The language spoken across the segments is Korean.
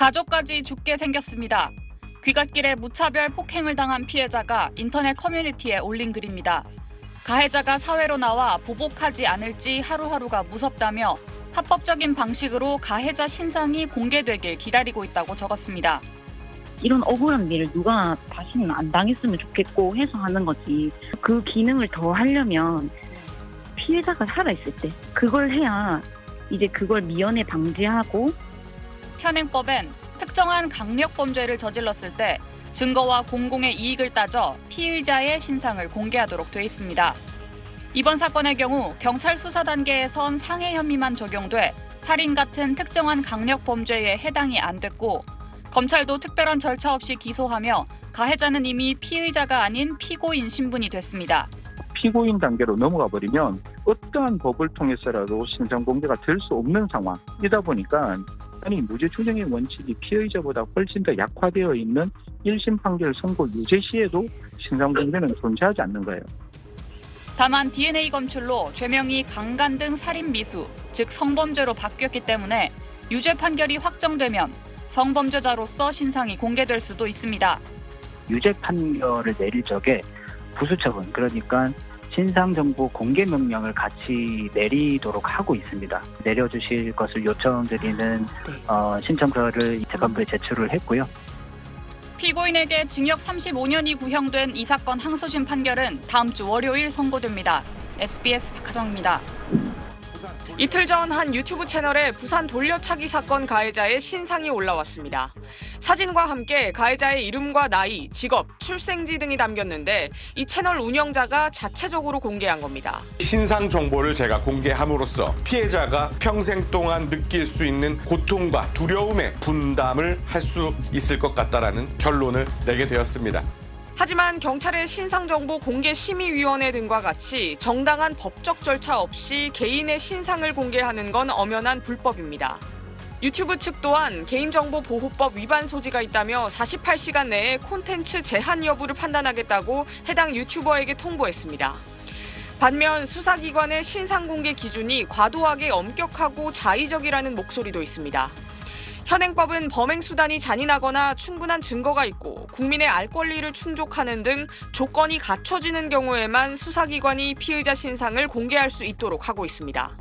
가족까지 죽게 생겼습니다. 귀갓길에 무차별 폭행을 당한 피해자가 인터넷 커뮤니티에 올린 글입니다. 가해자가 사회로 나와 보복하지 않을지 하루하루가 무섭다며 합법적인 방식으로 가해자 신상이 공개되길 기다리고 있다고 적었습니다. 이런 억울한 일을 누가 다시는 안 당했으면 좋겠고 해서 하는 거지. 그 기능을 더 하려면 피해자가 살아있을 때 그걸 해야 이제 그걸 미연에 방지하고. 현행법엔 특정한 강력범죄를 저질렀을 때 증거와 공공의 이익을 따져 피의자의 신상을 공개하도록 돼 있습니다. 이번 사건의 경우 경찰 수사 단계에선 상해 혐의만 적용돼 살인 같은 특정한 강력범죄에 해당이 안 됐고 검찰도 특별한 절차 없이 기소하며 가해자는 이미 피의자가 아닌 피고인 신분이 됐습니다. 피고인 단계로 넘어가 버리면 어떠한 법을 통해서라도 신상 공개가 될 수 없는 상황이다 보니까 무죄 추정의 원칙이 피의자보다 훨씬 더 약화되어 있는 1심 판결 선고 유죄 시에도 신상 공개는 존재하지 않는 거예요. 다만 DNA 검출로 죄명이 강간 등 살인 미수, 즉 성범죄로 바뀌었기 때문에 유죄 판결이 확정되면 성범죄자로서 신상이 공개될 수도 있습니다. 유죄 판결을 내릴 적에 부수처분, 그러니까 신상정보 공개 명령을 같이 내리도록 하고 있습니다. 내려주실 것을 요청드리는 신청서를 재판부에 제출을 했고요. 피고인에게 징역 35년이 구형된 이 사건 항소심 판결은 다음 주 월요일 선고됩니다. SBS 박하정입니다. 이틀 전 한 유튜브 채널에 부산 돌려차기 사건 가해자의 신상이 올라왔습니다. 사진과 함께 가해자의 이름과 나이, 직업, 출생지 등이 담겼는데 이 채널 운영자가 자체적으로 공개한 겁니다. 신상 정보를 제가 공개함으로써 피해자가 평생 동안 느낄 수 있는 고통과 두려움의 분담을 할 수 있을 것 같다라는 결론을 내게 되었습니다. 하지만 경찰의 신상정보 공개심의위원회 등과 같이 정당한 법적 절차 없이 개인의 신상을 공개하는 건 엄연한 불법입니다. 유튜브 측 또한 개인정보보호법 위반 소지가 있다며 48시간 내에 콘텐츠 제한 여부를 판단하겠다고 해당 유튜버에게 통보했습니다. 반면 수사기관의 신상 공개 기준이 과도하게 엄격하고 자의적이라는 목소리도 있습니다. 현행법은 범행 수단이 잔인하거나 충분한 증거가 있고 국민의 알 권리를 충족하는 등 조건이 갖춰지는 경우에만 수사기관이 피의자 신상을 공개할 수 있도록 하고 있습니다.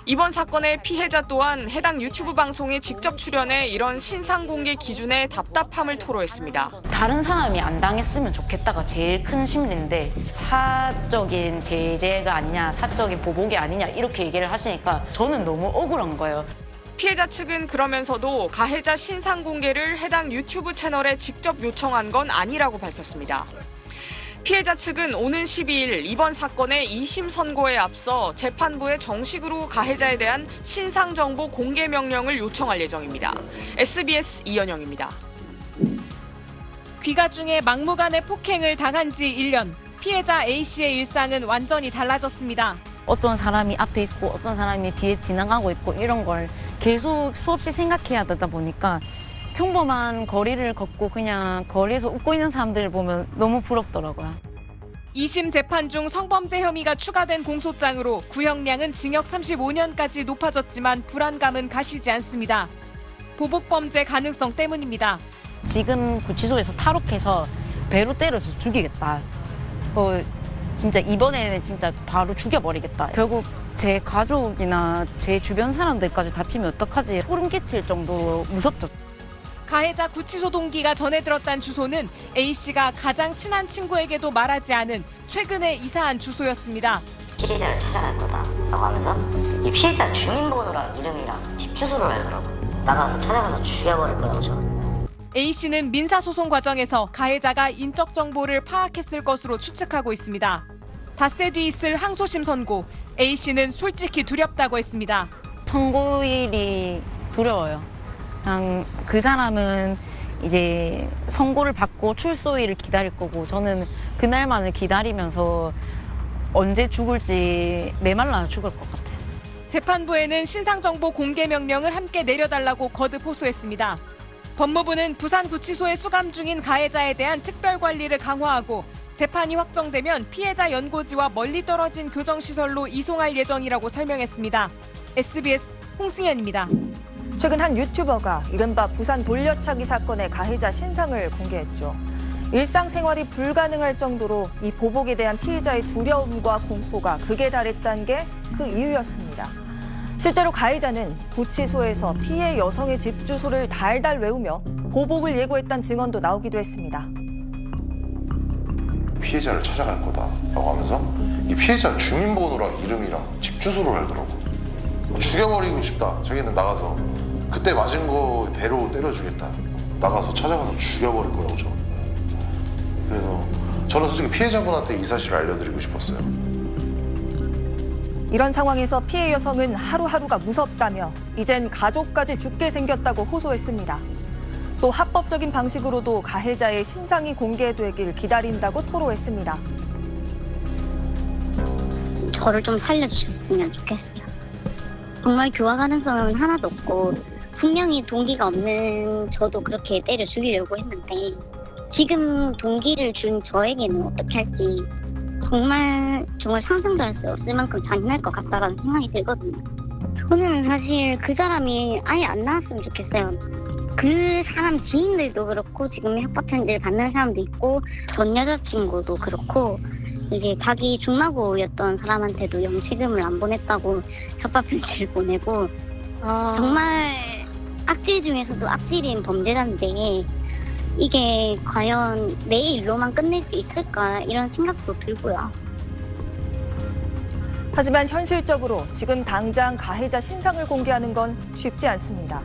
이번 사건의 피해자 또한 해당 유튜브 방송에 직접 출연해 이런 신상 공개 기준에 답답함을 토로했습니다. 다른 사람이 안 당했으면 좋겠다가 제일 큰 심리인데 사적인 제재가 아니냐, 사적인 보복이 아니냐 이렇게 얘기를 하시니까 저는 너무 억울한 거예요. 피해자 측은 그러면서도 가해자 신상 공개를 해당 유튜브 채널에 직접 요청한 건 아니라고 밝혔습니다. 피해자 측은 오는 12일 이번 사건의 2심 선고에 앞서 재판부에 정식으로 가해자에 대한 신상 정보 공개 명령을 요청할 예정입니다. SBS 이연영입니다. 귀가 중에 막무가내 폭행을 당한 지 1년. 피해자 A씨의 일상은 완전히 달라졌습니다. 어떤 사람이 앞에 있고 어떤 사람이 뒤에 지나가고 있고 이런 걸 계속 수없이 생각해야 되다 보니까 평범한 거리를 걷고 그냥 거리에서 웃고 있는 사람들을 보면 너무 부럽더라고요. 2심 재판 중 성범죄 혐의가 추가된 공소장으로 구형량은 징역 35년까지 높아졌지만 불안감은 가시지 않습니다. 보복범죄 가능성 때문입니다. 지금 구치소에서 탈옥해서 배로 때려서 죽이겠다. 진짜 이번에는 진짜 바로 죽여버리겠다. 결국 제 가족이나 제 주변 사람들까지 다치면 어떡하지 소름 끼칠 정도로 무섭죠. 가해자 구치소 동기가 전해 들었던 주소는 A씨가 가장 친한 친구에게도 말하지 않은 최근에 이사한 주소였습니다. 피해자를 찾아갈 거다라고 하면서 이 피해자 주민번호랑 이름이랑 집 주소를 알더라고. 나가서 찾아가서 죽여버릴 거라고 저. A씨는 민사소송 과정에서 가해자가 인적 정보를 파악했을 것으로 추측하고 있습니다. 닷새 뒤 있을 항소심 선고, A씨는 솔직히 두렵다고 했습니다. 선고일이 두려워요. 그냥 그 사람은 이제 선고를 받고 출소일을 기다릴 거고 저는 그날만을 기다리면서 언제 죽을지 메말라 죽을 것 같아요. 재판부에는 신상정보 공개 명령을 함께 내려달라고 거듭 호소했습니다. 법무부는 부산구치소에 수감 중인 가해자에 대한 특별관리를 강화하고 재판이 확정되면 피해자 연고지와 멀리 떨어진 교정시설로 이송할 예정이라고 설명했습니다. SBS 홍승현입니다. 최근 한 유튜버가 이른바 부산 돌려차기 사건의 가해자 신상을 공개했죠. 일상생활이 불가능할 정도로 이 보복에 대한 피해자의 두려움과 공포가 극에 달했다는 게 그 이유였습니다. 실제로 가해자는 구치소에서 피해 여성의 집 주소를 달달 외우며 보복을 예고했다는 증언도 나오기도 했습니다. 피해자를 찾아갈 거다라고 하면서 이 피해자 주민번호랑 이름이랑 집 주소를 알더라고. 죽여버리고 싶다. 자기는 나가서 그때 맞은 거 배로 때려주겠다. 나가서 찾아가서 죽여버릴 거라고 저. 그래서 저는 솔직히 피해자분한테 이 사실을 알려드리고 싶었어요. 이런 상황에서 피해 여성은 하루하루가 무섭다며 이젠 가족까지 죽게 생겼다고 호소했습니다. 또 합법적인 방식으로도 가해자의 신상이 공개되길 기다린다고 토로했습니다. 저를 좀 살려주셨으면 좋겠어요. 정말 교화 가능성은 하나도 없고 분명히 동기가 없는 저도 그렇게 때려 죽이려고 했는데 지금 동기를 준 저에게는 어떻게 할지 정말 상상도 할 수 없을 만큼 잔인할 것 같다라는 생각이 들거든요. 저는 사실 그 사람이 아예 안 나왔으면 좋겠어요. 그 사람 지인들도 그렇고 지금 협박 편지를 받는 사람도 있고 전 여자친구도 그렇고 이제 자기 중마고였던 사람한테도 영치금을 안 보냈다고 협박 편지를 보내고 정말 악질 중에서도 악질인 범죄자인데 이게 과연 내 일로만 끝낼 수 있을까 이런 생각도 들고요. 하지만 현실적으로 지금 당장 가해자 신상을 공개하는 건 쉽지 않습니다.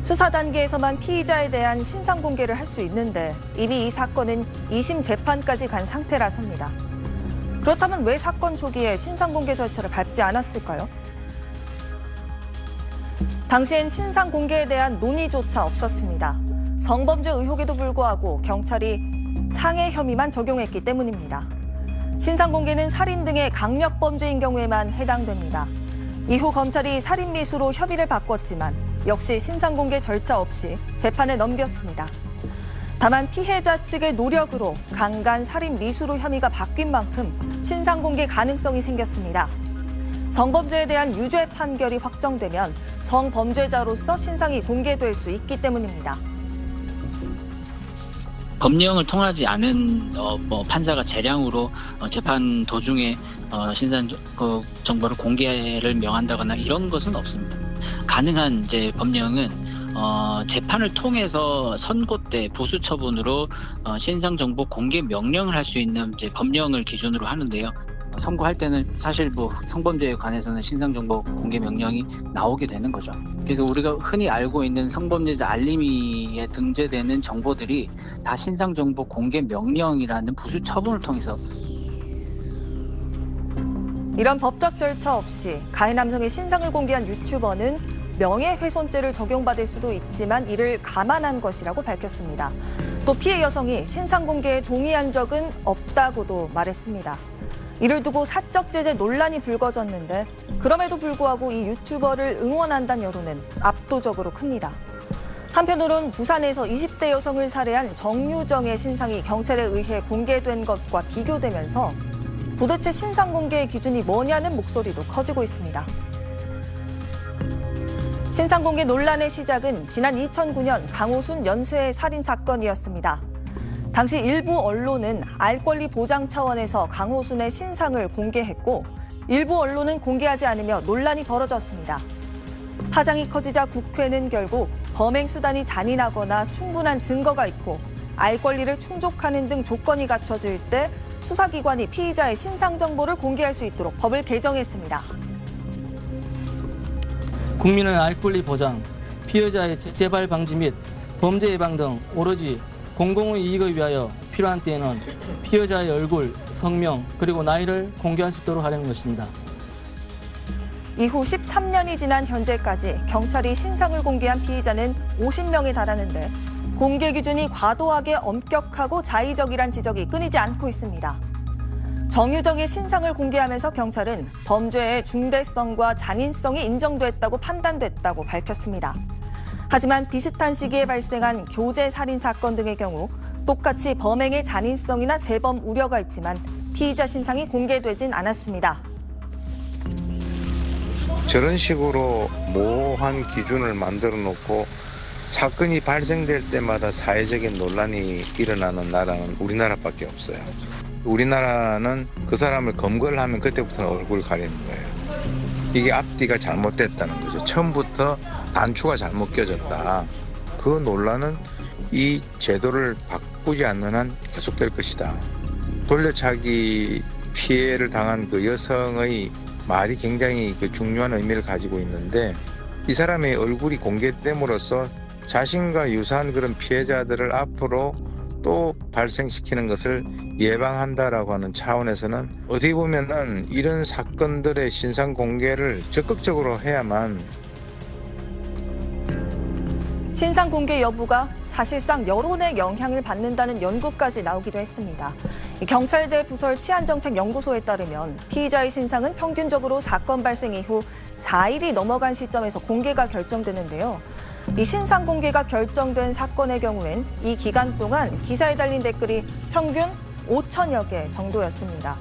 수사 단계에서만 피의자에 대한 신상 공개를 할 수 있는데 이미 이 사건은 2심 재판까지 간 상태라서입니다. 그렇다면 왜 사건 초기에 신상 공개 절차를 밟지 않았을까요? 당시엔 신상 공개에 대한 논의조차 없었습니다. 성범죄 의혹에도 불구하고 경찰이 상해 혐의만 적용했기 때문입니다. 신상 공개는 살인 등의 강력범죄인 경우에만 해당됩니다. 이후 검찰이 살인 미수로 혐의를 바꿨지만 역시 신상 공개 절차 없이 재판에 넘겼습니다. 다만 피해자 측의 노력으로 강간 살인 미수로 혐의가 바뀐 만큼 신상 공개 가능성이 생겼습니다. 성범죄에 대한 유죄 판결이 확정되면 성범죄자로서 신상이 공개될 수 있기 때문입니다. 법령을 통하지 않은 판사가 재량으로 재판 도중에 신상 정보를 공개를 명한다거나 이런 것은 없습니다. 가능한 이제 법령은 재판을 통해서 선고 때 부수 처분으로 신상 정보 공개 명령을 할 수 있는 이제 법령을 기준으로 하는데요. 선고할 때는 사실 성범죄에 관해서는 신상정보 공개 명령이 나오게 되는 거죠. 그래서 우리가 흔히 알고 있는 성범죄자 알림이에 등재되는 정보들이 다 신상정보 공개 명령이라는 부수 처분을 통해서 이런 법적 절차 없이 가해 남성의 신상을 공개한 유튜버는 명예훼손죄를 적용받을 수도 있지만 이를 감안한 것이라고 밝혔습니다. 또 피해 여성이 신상 공개에 동의한 적은 없다고도 말했습니다. 이를 두고 사적 제재 논란이 불거졌는데 그럼에도 불구하고 이 유튜버를 응원한다는 여론은 압도적으로 큽니다. 한편으론 부산에서 20대 여성을 살해한 정유정의 신상이 경찰에 의해 공개된 것과 비교되면서 도대체 신상 공개의 기준이 뭐냐는 목소리도 커지고 있습니다. 신상 공개 논란의 시작은 지난 2009년 강호순 연쇄 살인 사건이었습니다. 당시 일부 언론은 알 권리 보장 차원에서 강호순의 신상을 공개했고 일부 언론은 공개하지 않으며 논란이 벌어졌습니다. 파장이 커지자 국회는 결국 범행 수단이 잔인하거나 충분한 증거가 있고 알 권리를 충족하는 등 조건이 갖춰질 때 수사기관이 피의자의 신상 정보를 공개할 수 있도록 법을 개정했습니다. 국민의 알 권리 보장, 피해자의 재발 방지 및 범죄 예방 등 오로지 공공의 이익을 위하여 필요한 때에는 피해자의 얼굴, 성명, 그리고 나이를 공개할 수 있도록 하려는 것입니다. 이후 13년이 지난 현재까지 경찰이 신상을 공개한 피의자는 50명에 달하는데 공개 기준이 과도하게 엄격하고 자의적이란 지적이 끊이지 않고 있습니다. 정유정의 신상을 공개하면서 경찰은 범죄의 중대성과 잔인성이 인정됐다고 판단됐다고 밝혔습니다. 하지만 비슷한 시기에 발생한 교제 살인 사건 등의 경우 똑같이 범행의 잔인성이나 재범 우려가 있지만 피의자 신상이 공개되진 않았습니다. 저런 식으로 모호한 기준을 만들어 놓고 사건이 발생될 때마다 사회적인 논란이 일어나는 나라는 우리나라밖에 없어요. 우리나라는 그 사람을 검거를 하면 그때부터는 얼굴을 가리는 거예요. 이게 앞뒤가 잘못됐다는 거죠. 처음부터 단추가 잘못 껴졌다. 그 논란은 이 제도를 바꾸지 않는 한 계속될 것이다. 돌려차기 피해를 당한 그 여성의 말이 굉장히 중요한 의미를 가지고 있는데, 이 사람의 얼굴이 공개됨으로써 자신과 유사한 그런 피해자들을 앞으로 또 발생시키는 것을 예방한다라고 하는 차원에서는 어떻게 보면은 이런 사건들의 신상 공개를 적극적으로 해야만. 신상 공개 여부가 사실상 여론의 영향을 받는다는 연구까지 나오기도 했습니다. 경찰대 부설 치안정책연구소에 따르면 피의자의 신상은 평균적으로 사건 발생 이후 4일이 넘어간 시점에서 공개가 결정되는데요. 이 신상 공개가 결정된 사건의 경우엔 이 기간 동안 기사에 달린 댓글이 평균 5천여 개 정도였습니다.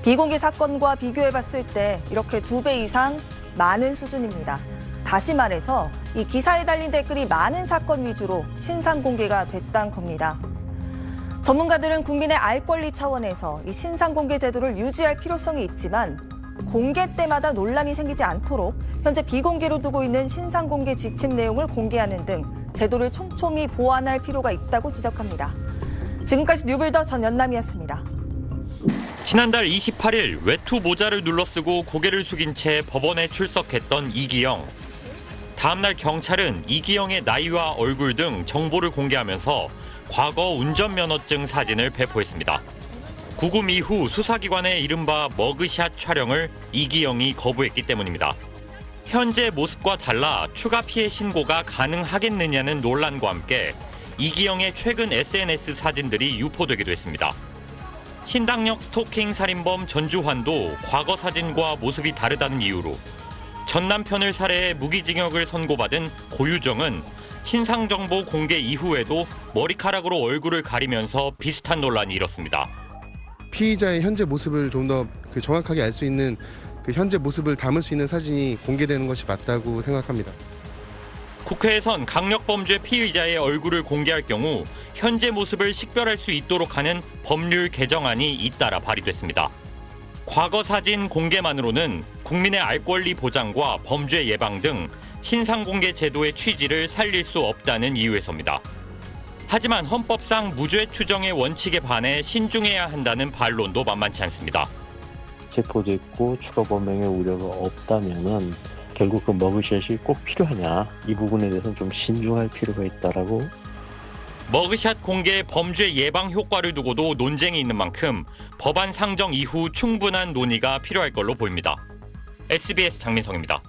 비공개 사건과 비교해봤을 때 이렇게 2배 이상 많은 수준입니다. 다시 말해서 이 기사에 달린 댓글이 많은 사건 위주로 신상 공개가 됐다는 겁니다. 전문가들은 국민의 알 권리 차원에서 이 신상 공개 제도를 유지할 필요성이 있지만 공개 때마다 논란이 생기지 않도록 현재 비공개로 두고 있는 신상 공개 지침 내용을 공개하는 등 제도를 촘촘히 보완할 필요가 있다고 지적합니다. 지금까지 뉴블더 전연남이었습니다. 지난달 28일 외투 모자를 눌러쓰고 고개를 숙인 채 법원에 출석했던 이기영. 다음날 경찰은 이기영의 나이와 얼굴 등 정보를 공개하면서 과거 운전면허증 사진을 배포했습니다. 구금 이후 수사기관의 이른바 머그샷 촬영을 이기영이 거부했기 때문입니다. 현재 모습과 달라 추가 피해 신고가 가능하겠느냐는 논란과 함께 이기영의 최근 SNS 사진들이 유포되기도 했습니다. 신당역 스토킹 살인범 전주환도 과거 사진과 모습이 다르다는 이유로, 전 남편을 살해해 무기징역을 선고받은 고유정은 신상정보 공개 이후에도 머리카락으로 얼굴을 가리면서 비슷한 논란이 일었습니다. 피의자의 현재 모습을 좀 더 정확하게 알 수 있는 그 현재 모습을 담을 수 있는 사진이 공개되는 것이 맞다고 생각합니다. 국회에선 강력범죄 피의자의 얼굴을 공개할 경우 현재 모습을 식별할 수 있도록 하는 법률 개정안이 잇따라 발의됐습니다. 과거 사진 공개만으로는 국민의 알 권리 보장과 범죄 예방 등 신상 공개 제도의 취지를 살릴 수 없다는 이유에서입니다. 하지만 헌법상 무죄 추정의 원칙에 반해 신중해야 한다는 반론도 만만치 않습니다. 체포도 있고 추가 범행의 우려가 없다면은 결국 그 머그샷이 꼭 필요하냐, 이 부분에 대해서는 좀 신중할 필요가 있다라고. 머그샷 공개 범죄 예방 효과를 두고도 논쟁이 있는 만큼 법안 상정 이후 충분한 논의가 필요할 걸로 보입니다. SBS 장민성입니다.